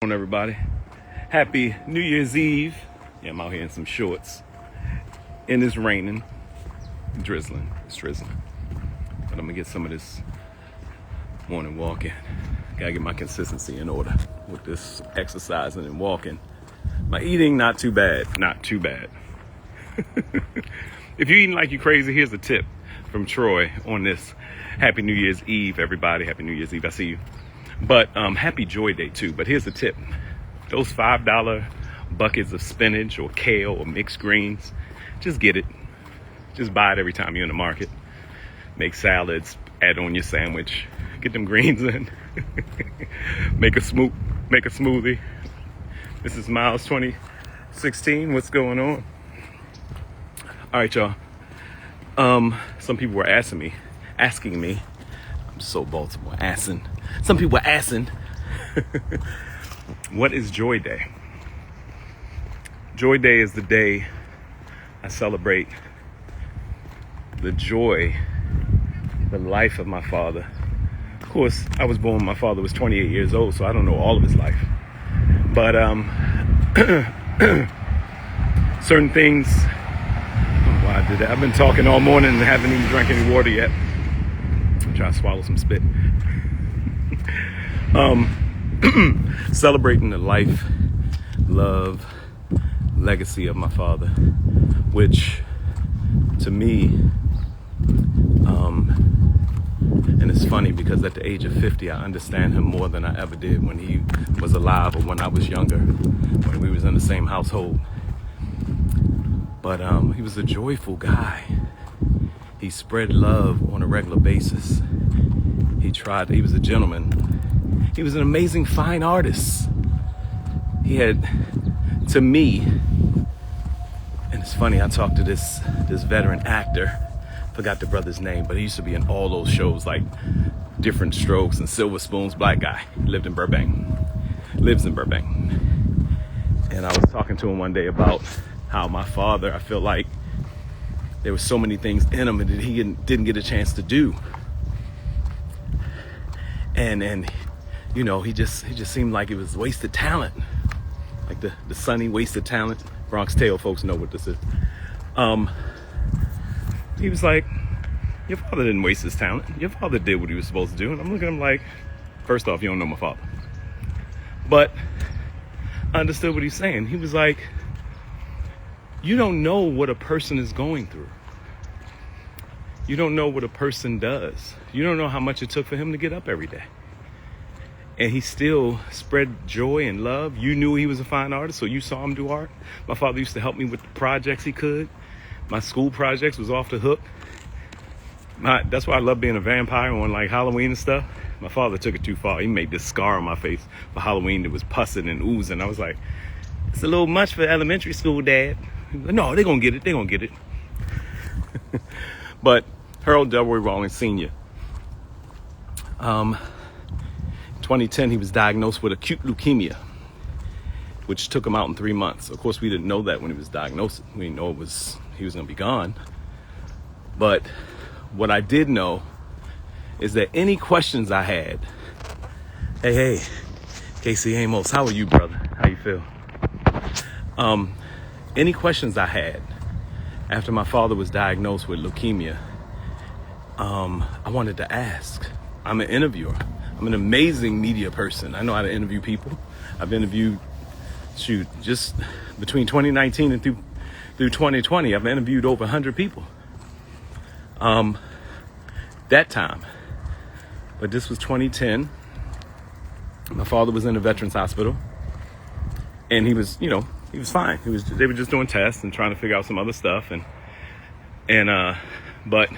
On everybody, happy New Year's Eve. Yeah, I'm out here in some shorts and it's raining, drizzling. It's drizzling, but I'm gonna get some of this morning walking. Gotta get my consistency in order with this exercising and walking. My eating, not too bad. If you're eating like you crazy, here's a tip from Troy on this. Happy New Year's Eve, everybody. Happy New Year's Eve. I see you. But happy Joy Day too. But here's the tip. Those $5 buckets of spinach or kale or mixed greens, just get it. Just buy it every time you're in the market. Make salads, add on your sandwich. Get them greens in. Make a smoothie. This is Miles 2016. What's going on? All right, y'all. Some people were asking me. I'm so Baltimore. Some people were asking, what is Joy Day? Joy Day is the day I celebrate the joy, the life of my father. Of course, I was born when my father was 28 years old, so I don't know all of his life. But certain things, I don't know why I did that. I've been talking all morning and haven't even drank any water yet. I'm trying to swallow some spit. Celebrating the life, love, legacy of my father, which to me, and it's funny because at the age of 50, I understand him more than I ever did when he was alive or when I was younger, when we was in the same household. But he was a joyful guy. He spread love on a regular basis. He was a gentleman. He was an amazing fine artist. He had, to me, and it's funny, I talked to this veteran actor, forgot the brother's name, but he used to be in all those shows like Different Strokes and Silver Spoons, black guy, lives in Burbank. And I was talking to him one day about how my father, I feel like there were so many things in him that he didn't get a chance to do. And you know, he just seemed like it was wasted talent. Like the sunny wasted talent. Bronx Tale folks know what this is. He was like, your father didn't waste his talent. Your father did what he was supposed to do. And I'm looking at him like, first off, you don't know my father. But I understood what he's saying. He was like, you don't know what a person is going through. You don't know what a person does. You don't know how much it took for him to get up every day. And he still spread joy and love. You knew he was a fine artist, so you saw him do art. My father used to help me with the projects he could. My school projects was off the hook. That's why I love being a vampire on like Halloween and stuff. My father took it too far. He made this scar on my face for Halloween that was pussing and oozing. I was like, it's a little much for elementary school, Dad. No, they're going to get it. But Harold DELROY Rawlings Sr. 2010, he was diagnosed with acute leukemia, which took him out in 3 months. Of course, we didn't know that when he was diagnosed. We didn't know he was going to be gone. But what I did know is that any questions I had, hey, Casey Amos, how are you, brother? How you feel? Any questions I had after my father was diagnosed with leukemia, I wanted to ask. I'm an interviewer. I'm an amazing media person. I know how to interview people. I've interviewed, just between 2019 and through 2020, I've interviewed over 100 people. That time. But this was 2010. My father was in a veterans hospital. And he was fine. They were just doing tests and trying to figure out some other stuff. But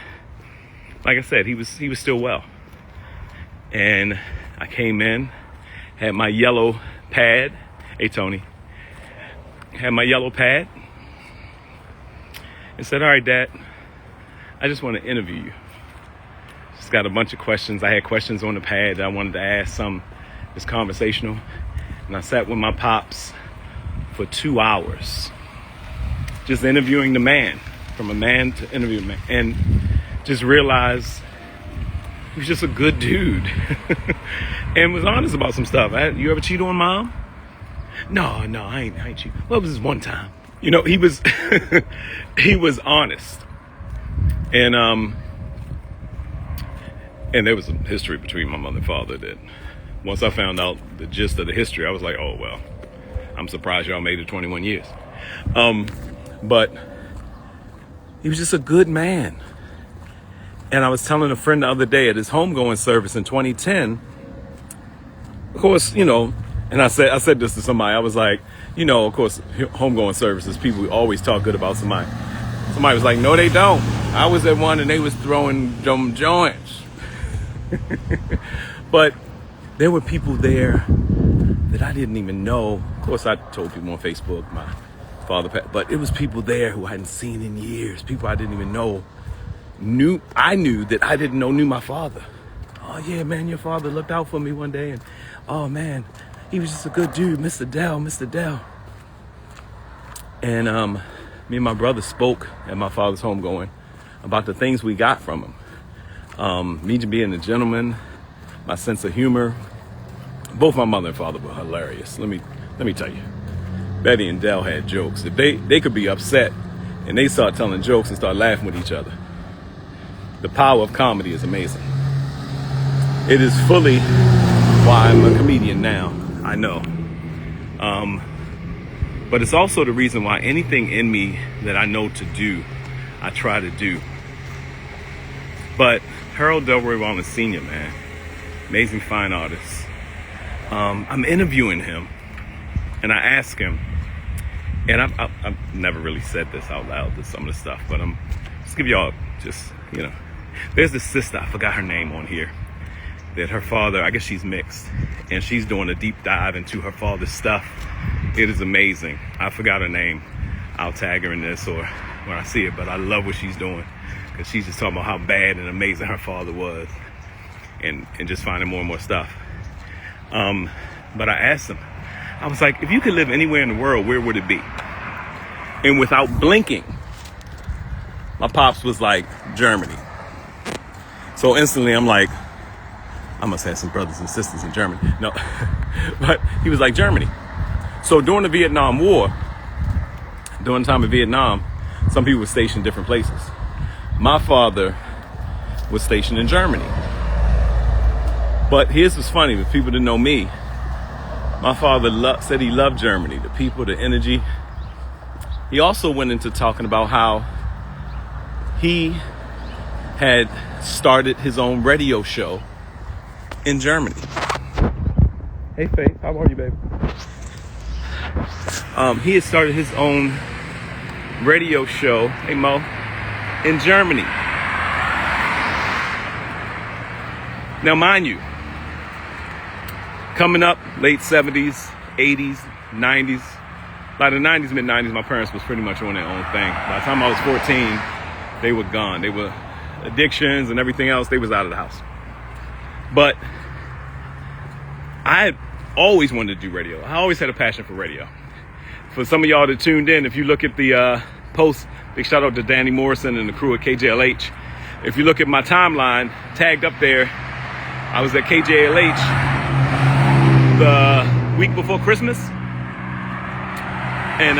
like I said, he was still well. And I came in, had my yellow pad. Hey, Tony. Had my yellow pad and said, all right, Dad, I just want to interview you. Just got a bunch of questions. I had questions on the pad that I wanted to ask. Some is conversational. And I sat with my pops for 2 hours, just interviewing the man, from a man to interview a man, and just realized he was just a good dude and was honest about some stuff. You ever cheat on Mom? No, I ain't cheat. Well, it was this one time. You know, he was he was honest. And there was some history between my mother and father that once I found out the gist of the history, I was like, oh, well, I'm surprised y'all made it 21 years. But he was just a good man. And I was telling a friend the other day at his homegoing service in 2010, of course, you know, and I said this to somebody, I was like, you know, of course, homegoing services, people always talk good about somebody. Somebody was like, no, they don't. I was at one and they was throwing them joints. But there were people there that I didn't even know. Of course, I told people on Facebook, my father passed, but it was people there who I hadn't seen in years, people I didn't even know. I knew that I didn't know knew my father. Oh yeah, man, your father looked out for me one day, and oh man, he was just a good dude, Mr. Dell. And me and my brother spoke at my father's homegoing about the things we got from him. Me being a gentleman, my sense of humor. Both my mother and father were hilarious. Let me tell you, Betty and Dell had jokes. If they could be upset and they start telling jokes and start laughing with each other. The power of comedy is amazing. It is fully why I'm a comedian now, I know. But it's also the reason why anything in me that I know to do, I try to do. But Harold DELROY Rollins Sr., man, amazing fine artist. I'm interviewing him, and I ask him, and I've never really said this out loud to some of the stuff, but I'm just give y'all just, you know, there's this sister, I forgot her name on here, that her father, I guess she's mixed, and she's doing a deep dive into her father's stuff. It is amazing. I forgot her name. I'll tag her in this or when I see it, but I love what she's doing because she's just talking about how bad and amazing her father was and just finding more and more stuff. But I asked him, I was like, if you could live anywhere in the world, where would it be? And without blinking, my pops was like, Germany. So instantly I'm like, I must have some brothers and sisters in Germany. No, but he was like, Germany. So during the Vietnam War, during the time of Vietnam, some people were stationed in different places. My father was stationed in Germany. But here's what's funny, if people didn't know me, my father said he loved Germany, the people, the energy. He also went into talking about how he had started his own radio show in Germany. Hey Faith, how are you, baby? He had started his own radio show, hey Mo, in Germany. Now mind you, coming up, late 70s, 80s, 90s, by the 90s, mid-90s, my parents was pretty much on their own thing. By the time I was 14, they were gone. They were addictions and everything else, they was out of the house. But I had always wanted to do radio. I always had a passion for radio. For some of y'all that tuned in, if you look at the post, big shout out to Danny Morrison and the crew at KJLH. If you look at my timeline, tagged up there, I was at KJLH the week before Christmas. And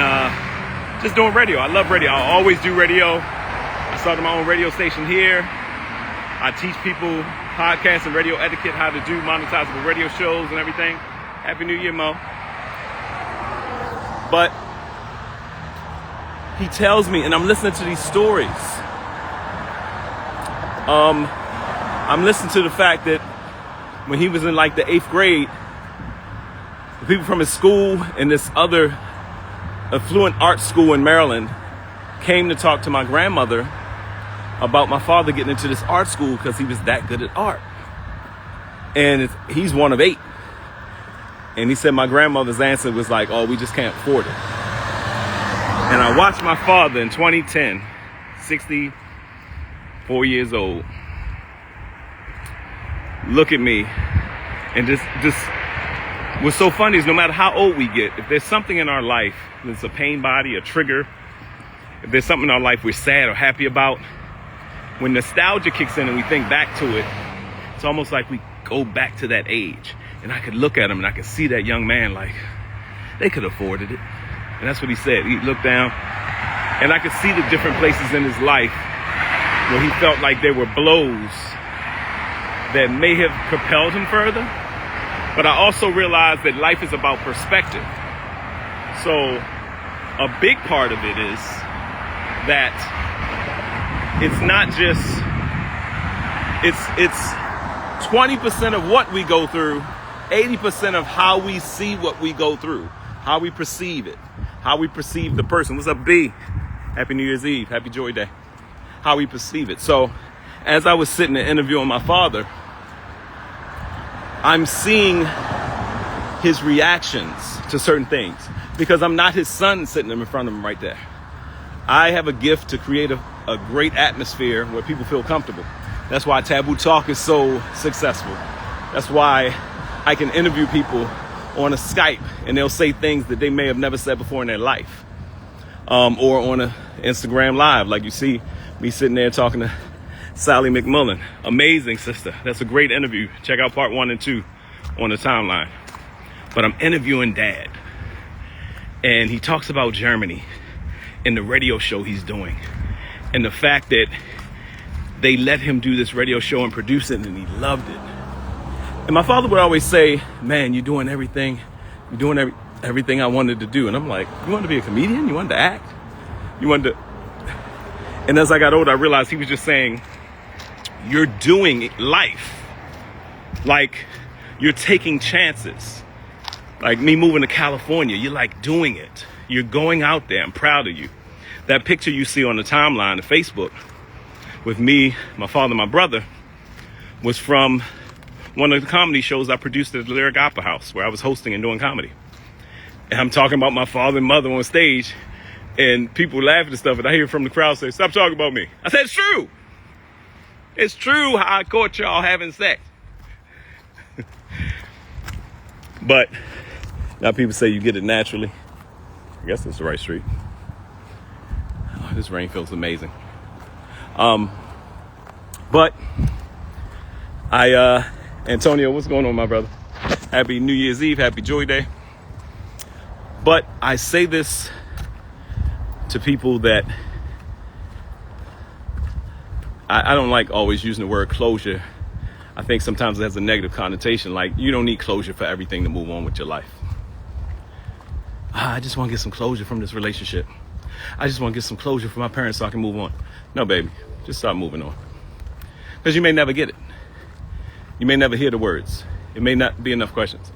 just doing radio. I love radio. I always do radio. I started my own radio station here. I teach people podcast and radio etiquette, how to do monetizable radio shows and everything. Happy New Year, Mo. But he tells me, and I'm listening to these stories. I'm listening to the fact that when he was in like the 8th grade, the people from his school and this other affluent art school in Maryland came to talk to my grandmother about my father getting into this art school because he was that good at art. And he's one of 8. And he said my grandmother's answer was like, oh, we just can't afford it. And I watched my father in 2010, 64 years old, look at me and just what's so funny is no matter how old we get, if there's something in our life that's a pain body, a trigger, if there's something in our life we're sad or happy about, when nostalgia kicks in and we think back to it, it's almost like we go back to that age. And I could look at him and I could see that young man like, They could have afforded it. And that's what he said. He looked down, and I could see the different places in his life where he felt like there were blows that may have propelled him further. But I also realized that life is about perspective. So a big part of it is that it's not just, it's 20% of what we go through, 80% of how we see what we go through, how we perceive it, how we perceive the person. What's up, B? Happy New Year's Eve. Happy Joy Day. How we perceive it. So as I was sitting and interviewing my father, I'm seeing his reactions to certain things because I'm not his son sitting in front of him right there. I have a gift to create a great atmosphere where people feel comfortable. That's why Taboo Talk is so successful. That's why I can interview people on a Skype and they'll say things that they may have never said before in their life. Or on an Instagram Live, like you see me sitting there talking to Sally McMullen. Amazing sister. That's a great interview. Check out part 1 and 2 on the timeline. But I'm interviewing Dad. And he talks about Germany and the radio show he's doing. And the fact that they let him do this radio show and produce it, and he loved it. And my father would always say, man, you're doing everything. You're doing everything I wanted to do. And I'm like, you wanted to be a comedian? You wanted to act? You wanted to... And as I got older, I realized he was just saying, you're doing life. Like, you're taking chances. Like me moving to California, you're like doing it. You're going out there. I'm proud of you. That picture you see on the timeline of Facebook with me, my father, my brother, was from one of the comedy shows I produced at the Lyric Opera House, where I was hosting and doing comedy. And I'm talking about my father and mother on stage, and people laughing and stuff, and I hear from the crowd say, stop talking about me. I said, it's true. It's true how I caught y'all having sex. But now people say you get it naturally. I guess that's the right street. Oh, this rain feels amazing. But Antonio, what's going on, my brother? Happy New Year's Eve, happy Joy Day. But I say this to people that I don't like always using the word closure. I think sometimes it has a negative connotation, like you don't need closure for everything to move on with your life. I just want to get some closure from this relationship. I just want to get some closure from my parents so I can move on. No, baby, just start moving on. Because you may never get it. You may never hear the words. It may not be enough questions.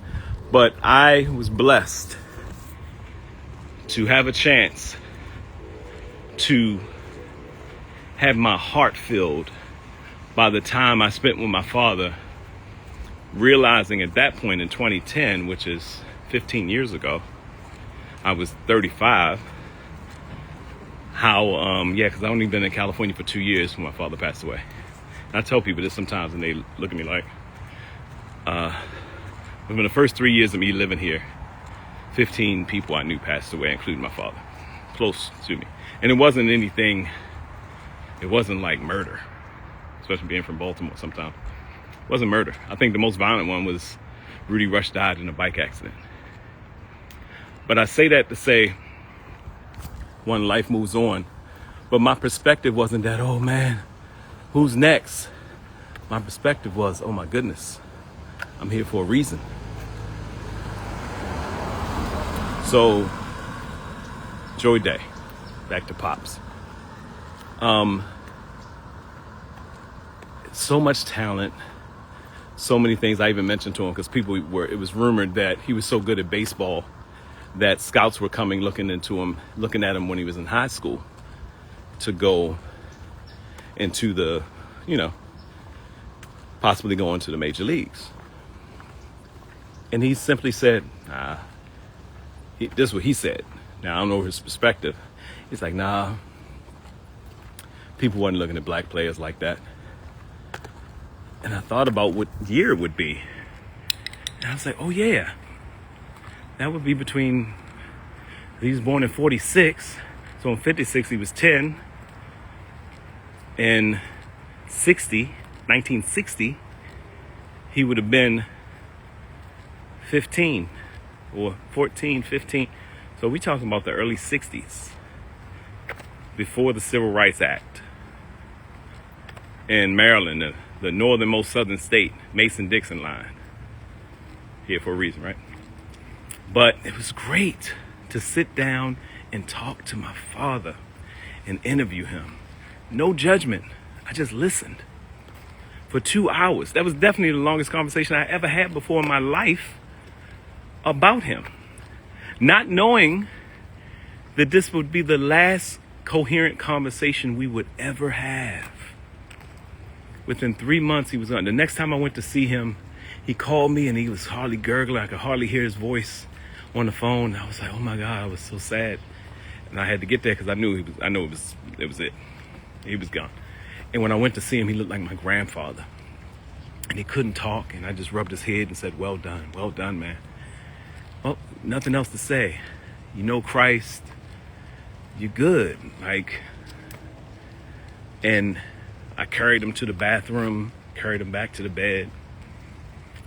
But I was blessed to have a chance to have my heart filled by the time I spent with my father, realizing at that point in 2010, which is 15 years ago, I was 35, how, because I've only been in California for 2 years when my father passed away. And I tell people this sometimes and they look at me like, within the first 3 years of me living here, 15 people I knew passed away, including my father, close to me. And it wasn't anything, it wasn't like murder, especially being from Baltimore sometimes. It wasn't murder. I think the most violent one was Rudy Rush died in a bike accident. But I say that to say, one, life moves on. But my perspective wasn't that, oh man, who's next? My perspective was, oh my goodness, I'm here for a reason. So, Joy Day, back to Pops. So much talent, so many things I even mentioned to him because it was rumored that he was so good at baseball that scouts were coming looking at him when he was in high school to go into the, possibly go into the major leagues. And he simply said, this is what he said. Now, I don't know his perspective. He's like, nah, people weren't looking at black players like that. And I thought about what year it would be. And I was like, oh yeah, that would be between, he was born in 46. So in 56, he was 10. In 1960, he would have been 15. or 14, 15. So we talking about the early 60s, before the Civil Rights Act. In Maryland, the northernmost southern state, Mason-Dixon line. Here for a reason, right? But it was great to sit down and talk to my father and interview him. No judgment. I just listened for 2 hours. That was definitely the longest conversation I ever had before in my life about him. Not knowing that this would be the last coherent conversation we would ever have. Within 3 months, he was on. The next time I went to see him, he called me and he was hardly gurgling. I could hardly hear his voice on the phone. I was like, oh my God, I was so sad. And I had to get there because I knew it was it. He was gone. And when I went to see him, he looked like my grandfather. And he couldn't talk. And I just rubbed his head and said, well done, man. Well, nothing else to say. You know Christ. You're good. And I carried him to the bathroom, carried him back to the bed,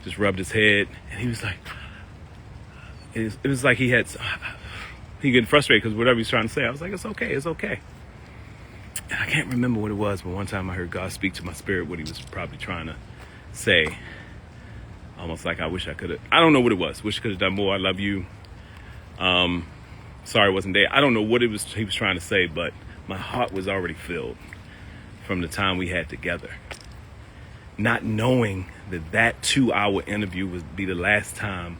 just rubbed his head. And he was like, it was like he getting frustrated because whatever he's trying to say, I was like, it's okay. And I can't remember what it was, but one time I heard God speak to my spirit what he was probably trying to say. Almost like I wish I could have. I don't know what it was. Wish I could have done more. I love you. Sorry I wasn't there. I don't know what he was trying to say, but my heart was already filled from the time we had together. Not knowing that 2-hour interview would be the last time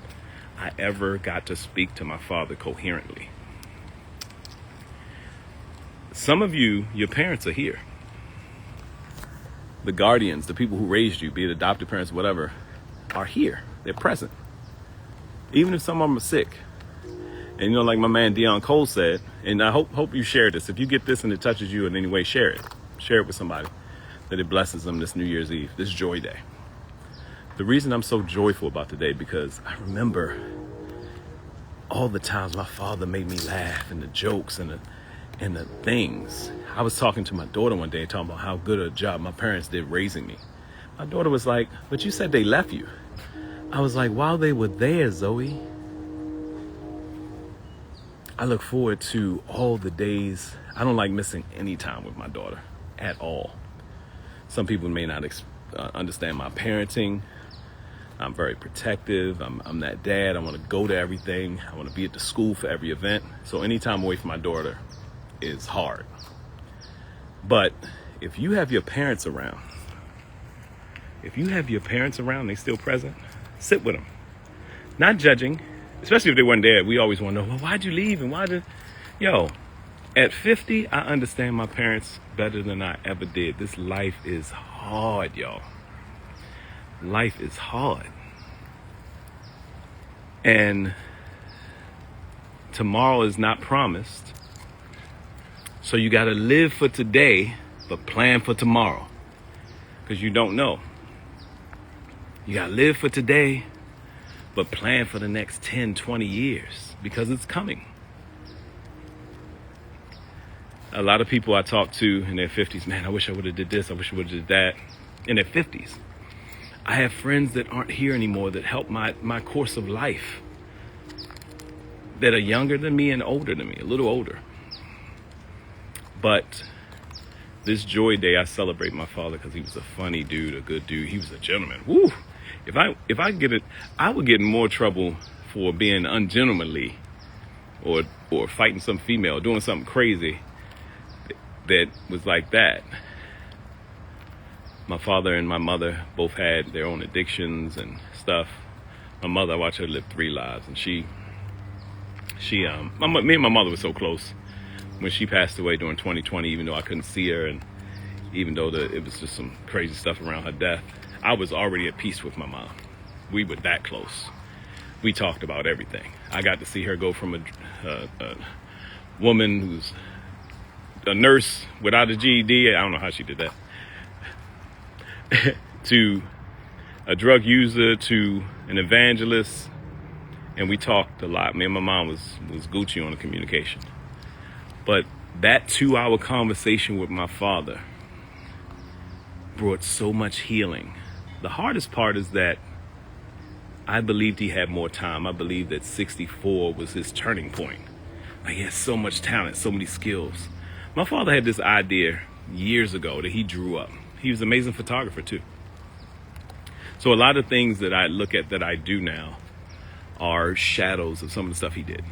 I ever got to speak to my father coherently. Some of you, your parents are here. The guardians, the people who raised you, be it adopted parents, whatever, are here. They're present. Even if some of them are sick. And like my man Dion Cole said, and I hope you share this. If you get this and it touches you in any way, share it. Share it with somebody that it blesses them this New Year's Eve, this Joy Day. The reason I'm so joyful about today because I remember all the times my father made me laugh and the jokes and the things. I was talking to my daughter one day talking about how good a job my parents did raising me. My daughter was like, but you said they left you. I was like, while they were there, Zoe, I look forward to all the days. I don't like missing any time with my daughter at all. Some people may not understand my parenting. I'm very protective. I'm that dad. I want to go to everything. I want to be at the school for every event. So any time away from my daughter is hard. But if you have your parents around, they still present, sit with them. Not judging, especially if they weren't there. We always want to know, well, why'd you leave? And at 50, I understand my parents better than I ever did. This life is hard, y'all. Life is hard. And tomorrow is not promised. So you got to live for today, but plan for tomorrow. Because you don't know. You got to live for today, but plan for the next 10, 20 years. Because it's coming. A lot of people I talk to in their 50s, man, I wish I would have did this. I wish I would have did that. In their 50s. I have friends that aren't here anymore that helped my course of life. That are younger than me and older than me, a little older. But this Joy Day, I celebrate my father because he was a funny dude, a good dude. He was a gentleman. Woo! If I get it, I would get in more trouble for being ungentlemanly or fighting some female, doing something crazy that was like that. My father and my mother both had their own addictions and stuff. My mother, I watched her live 3 lives, and me and my mother were so close. When she passed away during 2020, even though I couldn't see her, and even though it was just some crazy stuff around her death, I was already at peace with my mom. We were that close. We talked about everything. I got to see her go from a woman who's a nurse without a GED. I don't know how she did that. To a drug user, to an evangelist, and we talked a lot. Me and my mom was Gucci on the communication. But that 2-hour conversation with my father brought so much healing. The hardest part is that I believed he had more time. I believed that 64 was his turning point. Like, he has so much talent, so many skills. My father had this idea years ago that he drew up. He was an amazing photographer too. So a lot of things that I look at that I do now are shadows of some of the stuff he did.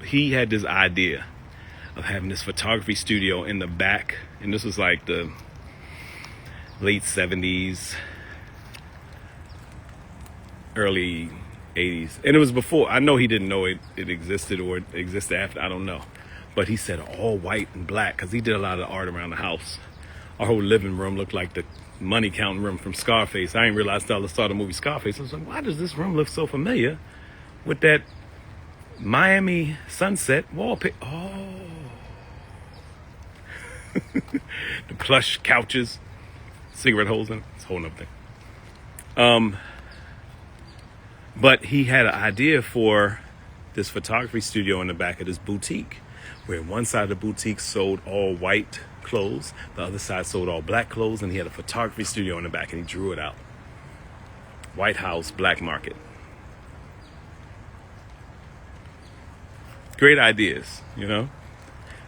He had this idea of having this photography studio in the back, and this was like the late 70s, early 80s. And it was before, I know he didn't know it existed or it existed after, I don't know. But he said all white and black, because he did a lot of art around the house. Our whole living room looked like the money counting room from Scarface. I didn't realize until I saw the movie Scarface. I was like, why does this room look so familiar with that Miami sunset wallpaper? Oh. The plush couches, cigarette holes in it. It's a whole nother thing. But he had an idea for this photography studio in the back of this boutique, where one side of the boutique sold all white clothes, the other side sold all black clothes, and he had a photography studio in the back, and he drew it out. White House, black market. Great ideas, you know?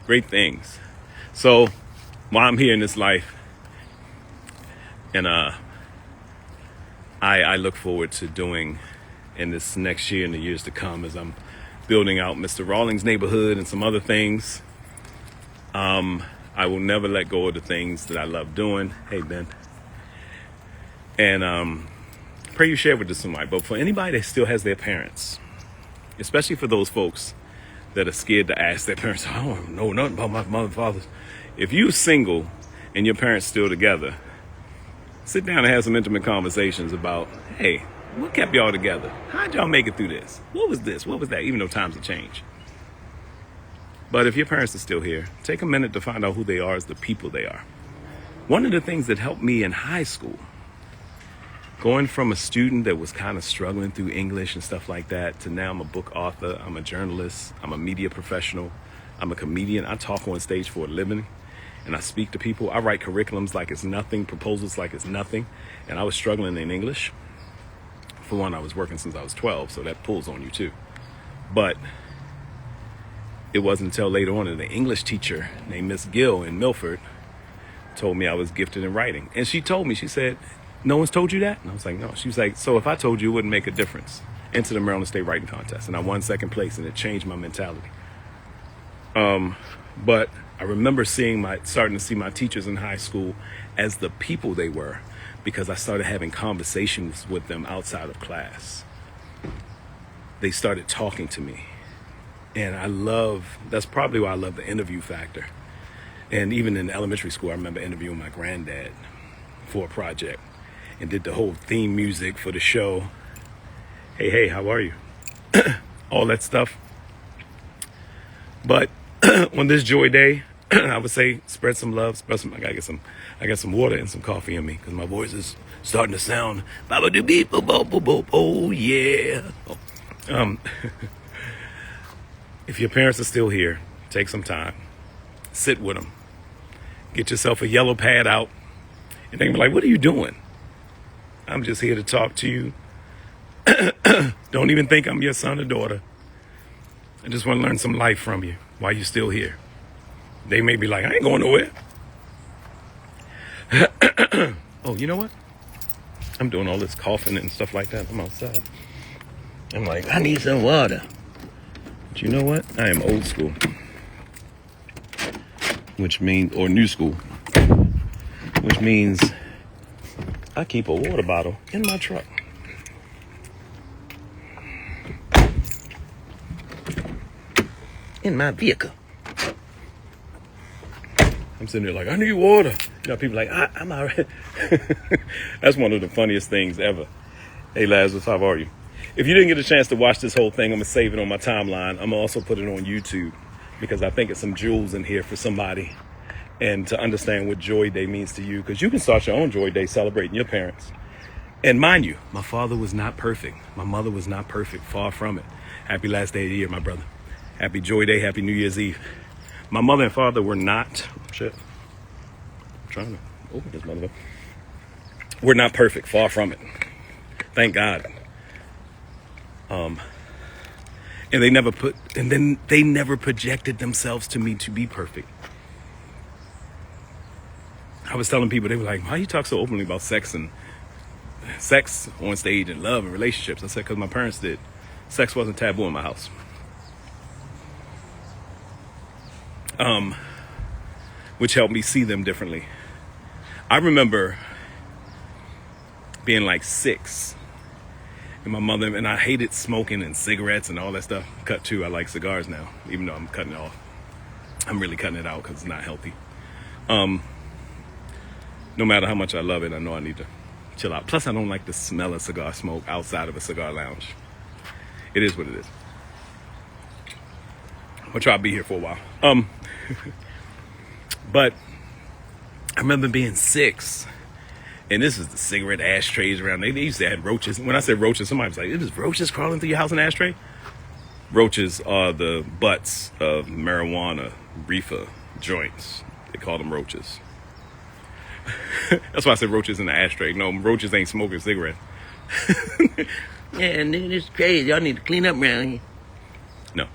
Great things. So while I'm here in this life, and I look forward to doing in this next year and the years to come, as I'm building out Mr. Rawlings neighborhood and some other things. I will never let go of the things that I love doing. Hey, Ben. And pray you share with this somebody. But for anybody that still has their parents, especially for those folks that are scared to ask their parents, I don't know nothing about my mother and father. If you're single and your parents still together, sit down and have some intimate conversations about, hey, what kept y'all together? How'd y'all make it through this? What was this? What was that? Even though times have changed. But if your parents are still here, take a minute to find out who they are as the people they are. One of the things that helped me in high school, going from a student that was kind of struggling through English and stuff like that, to now I'm a book author, I'm a journalist, I'm a media professional, I'm a comedian. I talk on stage for a living, and I speak to people. I write curriculums like it's nothing, proposals like it's nothing, and I was struggling in English. For one, I was working since I was 12, so that pulls on you too. But it wasn't until later on that an English teacher named Miss Gill in Milford told me I was gifted in writing. And she told me, she said, no one's told you that? And I was like, no. She was like, so if I told you, it wouldn't make a difference. Into the Maryland State Writing Contest. And I won second place, and it changed my mentality. But I remember starting to see my teachers in high school as the people they were, because I started having conversations with them outside of class. They started talking to me. And that's probably why I love the interview factor. And even in elementary school, I remember interviewing my granddad for a project and did the whole theme music for the show. Hey, how are you? All that stuff. But on this joy day, I would say spread some love, I got some water and some coffee in me, because my voice is starting to sound oh yeah. If your parents are still here, take some time, sit with them, get yourself a yellow pad out, and they can be like, what are you doing? I'm just here to talk to you. Don't even think I'm your son or daughter. I just want to learn some life from you while you're still here. They may be like, I ain't going nowhere. Oh, you know what? I'm doing all this coughing and stuff like that. I'm outside. I'm like, I need some water. But you know what? I am old school. Or new school. Which means I keep a water bottle in my truck. In my vehicle. I'm sitting there like, I need water. You know, people like, I'm all right. That's one of the funniest things ever. Hey, Lazarus, how are you? If you didn't get a chance to watch this whole thing, I'm going to save it on my timeline. I'm going to also put it on YouTube, because I think it's some jewels in here for somebody, and to understand what Joy Day means to you, because you can start your own Joy Day celebrating your parents. And mind you, my father was not perfect. My mother was not perfect. Far from it. Happy last day of the year, my brother. Happy Joy Day. Happy New Year's Eve. My mother and father were not... I'm trying to open this motherfucker. We're not perfect, far from it. Thank God. And they never projected themselves to me to be perfect. I was telling people, they were like, why you talk so openly about sex on stage and love and relationships? I said, because my parents did. Sex wasn't taboo in my house. Which helped me see them differently. I remember being like 6, and my mother, and I hated smoking and cigarettes and all that stuff. Cut too, I like cigars now, even though I'm cutting it off. I'm really cutting it out because it's not healthy. No matter how much I love it, I know I need to chill out. Plus, I don't like the smell of cigar smoke outside of a cigar lounge. It is what it is. I'll try to be here for a while. But I remember being 6, and this is the cigarette ashtrays around. They used to have roaches. When I said roaches, somebody was like, "It is roaches crawling through your house in an ashtray?" Roaches are the butts of marijuana reefer joints. They call them roaches. That's why I said roaches in the ashtray. No, roaches ain't smoking cigarettes. Yeah, nigga, this is crazy. Y'all need to clean up around here. No.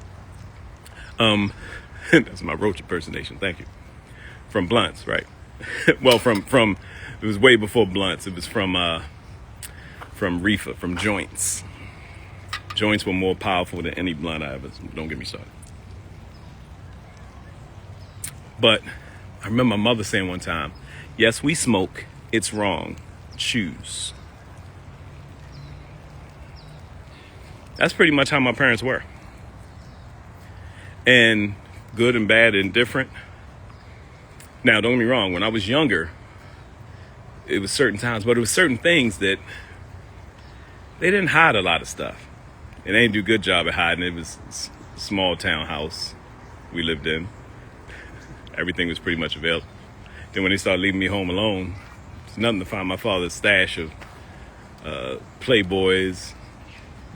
That's my roach impersonation. Thank you. From blunts, right? Well, from it was way before blunts. It was from reefer, from joints. Joints were more powerful than any blunt I ever. Don't get me started. But I remember my mother saying one time, "Yes, we smoke. It's wrong. Choose." That's pretty much how my parents were. And good and bad and different. Now, don't get me wrong. When I was younger, it was certain times, but it was certain things that they didn't hide a lot of stuff. And they didn't do a good job at hiding. It was a small town house we lived in. Everything was pretty much available. Then when they started leaving me home alone, it's nothing to find my father's stash of Playboys,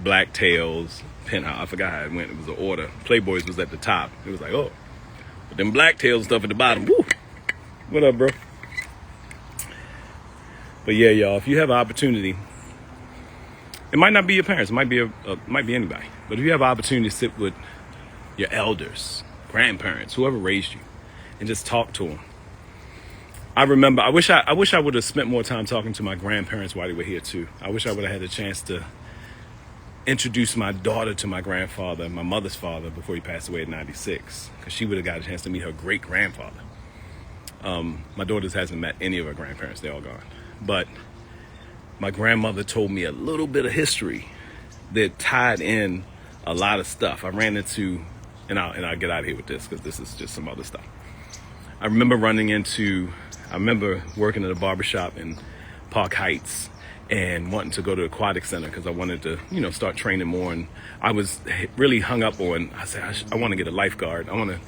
Blacktails, Penthouse. I forgot how it went. It was an order. Playboys was at the top. It was like, oh. But then Blacktails stuff at the bottom. Woo! What up, bro? But yeah, y'all, if you have an opportunity, it might not be your parents. It might be might be anybody. But if you have an opportunity to sit with your elders, grandparents, whoever raised you, and just talk to them. I remember, I wish I would have spent more time talking to my grandparents while they were here too. I wish I would have had a chance to introduce my daughter to my grandfather, my mother's father, before he passed away at 96, because she would have got a chance to meet her great grandfather. My daughter hasn't met any of her grandparents; they're all gone. But my grandmother told me a little bit of history that tied in a lot of stuff. I ran into, and I'll get out of here with this because this is just some other stuff. I remember working at a barbershop in Park Heights and wanting to go to the aquatic center because I wanted to, start training more. And I was really hung up on, I said, I want to get a lifeguard. I want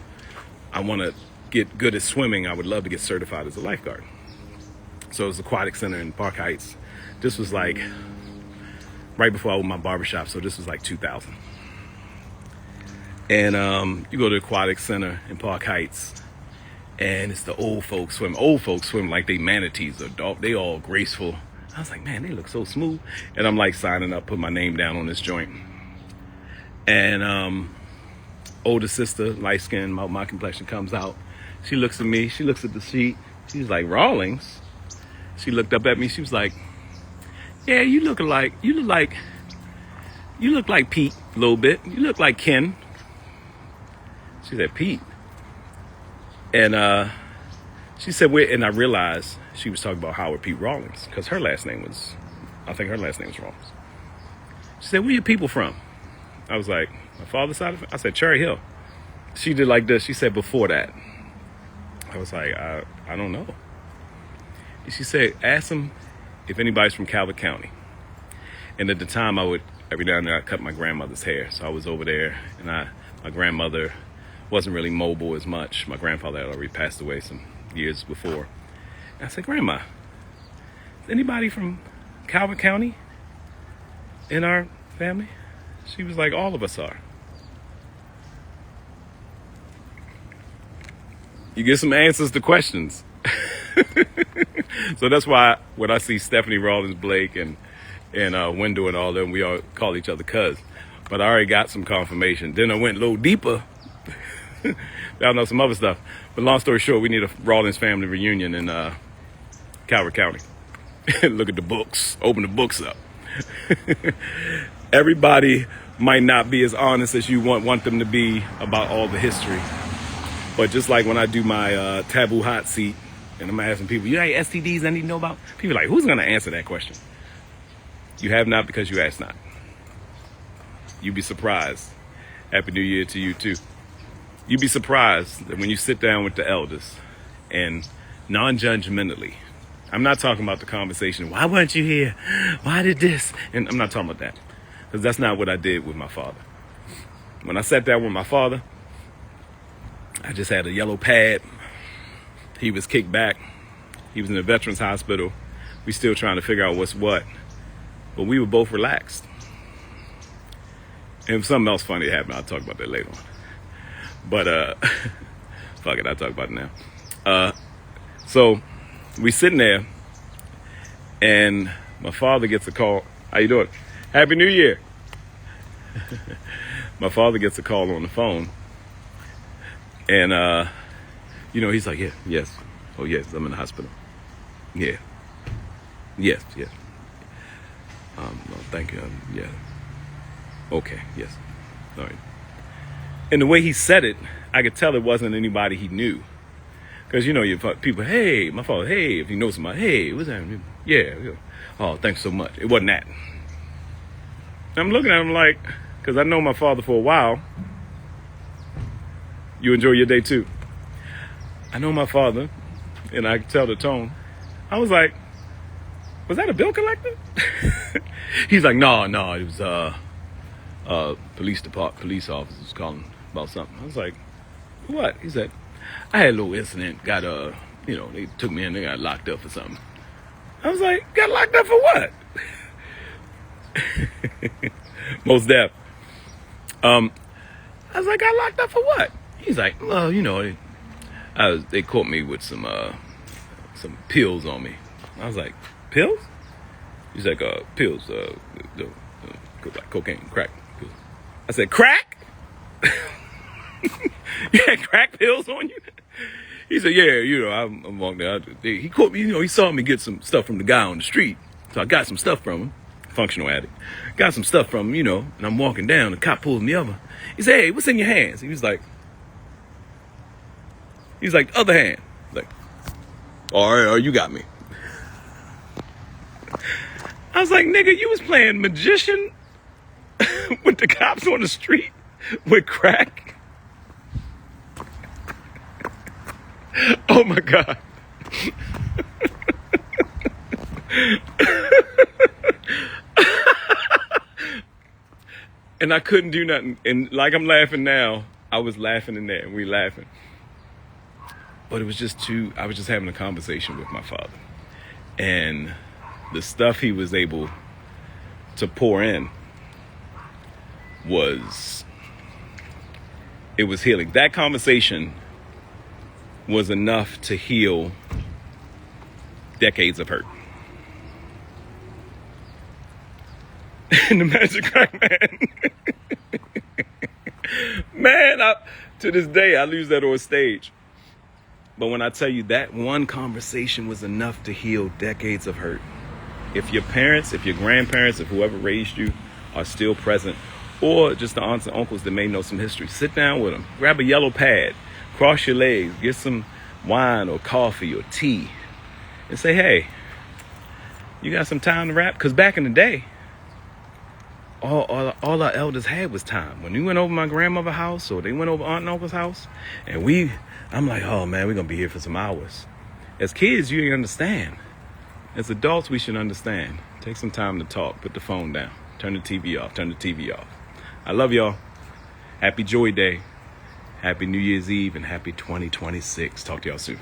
to get good at swimming. I would love to get certified as a lifeguard. So it was aquatic center in Park Heights. This was like right before I opened my barbershop. So this was like 2000. And you go to the aquatic center in Park Heights, and it's the old folks swim. Old folks swim like they manatees. They all graceful. I was like, man, they look so smooth. And I'm like signing up, put my name down on this joint. And older sister, light skin, my complexion comes out. She looks at me. She looks at the sheet. She's like, Rawlings. She looked up at me. She was like, yeah, you look like Pete a little bit. You look like Ken. She said, Pete. And she said, and I realized she was talking about Howard Pete Rawlings, because her last name was Rawlings. She said, where your people from? I was like, my father's side of it? I said, Cherry Hill. She did like this. She said, before that. I was like, I don't know. And she said, ask them if anybody's from Calvert County. And at the time, every now and then, I cut my grandmother's hair. So I was over there, and my grandmother wasn't really mobile as much. My grandfather had already passed away some years before. And I said, Grandma, is anybody from Calvert County in our family? She was like, all of us are. You get some answers to questions. So that's why when I see Stephanie Rawlings Blake and Wendell and all them, we all call each other cuz. But I already got some confirmation. Then I went a little deeper. Y'all know some other stuff. But long story short, we need a Rawlings family reunion in Calvert County. Look at the books. Open the books up. Everybody might not be as honest as you want them to be about all the history. But just like when I do my taboo hot seat, and I'm asking people, you got any STDs I need to know about? People are like, who's going to answer that question? You have not because you ask not. You'd be surprised. Happy New Year to you too. You'd be surprised that when you sit down with the elders and non-judgmentally, I'm not talking about the conversation, why weren't you here? Why did this? And I'm not talking about that, because that's not what I did with my father. When I sat down with my father, I just had a yellow pad. He was kicked back. He was in a veterans hospital. We still trying to figure out what's what. But we were both relaxed. And if something else funny happened, I'll talk about that later on. But fuck it, I'll talk about it now. So we sitting there, and my father gets a call. How you doing? Happy New Year. My father gets a call on the phone, and he's like, yeah, yes, oh yes, I'm in the hospital. Yeah, yes. No, thank you. Yeah. Okay. Yes. All right. And the way he said it, I could tell it wasn't anybody he knew. Because, you people, hey, my father, hey, if you know somebody, hey, what's that? Yeah. Oh, thanks so much. It wasn't that. And I'm looking at him like, because I know my father for a while. You enjoy your day too. I know my father, and I could tell the tone. I was like, was that a bill collector? He's like, no, it was police officers calling about something. I was like, what? He said, I had a little incident, got they took me in, they got locked up for something. I was like, got locked up for what? Most deaf. I was like, got locked up for what? He's like, well, they caught me with some pills on me. I was like, pills? He's like, pills, like cocaine, crack pills. I said, crack? You had crack pills on you? He said, yeah, I'm walking out. He caught me, he saw me get some stuff from the guy on the street. So I got some stuff from him, functional addict. Got some stuff from him, and I'm walking down, the cop pulls me over. He said, hey, what's in your hands? He was like, the other hand. Like, all right, you got me. I was like, nigga, you was playing magician with the cops on the street with crack? Oh my God. And I couldn't do nothing. And like I'm laughing now, I was laughing in there and we laughing. But it was I was just having a conversation with my father. And the stuff he was able to pour in was healing. That conversation was enough to heal decades of hurt. And the Magic Crack Man, to this day, I lose that on stage. But when I tell you that one conversation was enough to heal decades of hurt. If your parents, if your grandparents, if whoever raised you are still present, or just the aunts and uncles that may know some history, sit down with them, grab a yellow pad, cross your legs, get some wine or coffee or tea, and say, hey, you got some time to rap? Because back in the day, all our elders had was time. When we went over my grandmother's house or they went over aunt and uncle's house, and I'm like, oh man, we're going to be here for some hours. As kids, you didn't understand. As adults, we should understand. Take some time to talk. Put the phone down. Turn the TV off. Turn the TV off. I love y'all. Happy Joy Day. Happy New Year's Eve and happy 2026. Talk to y'all soon.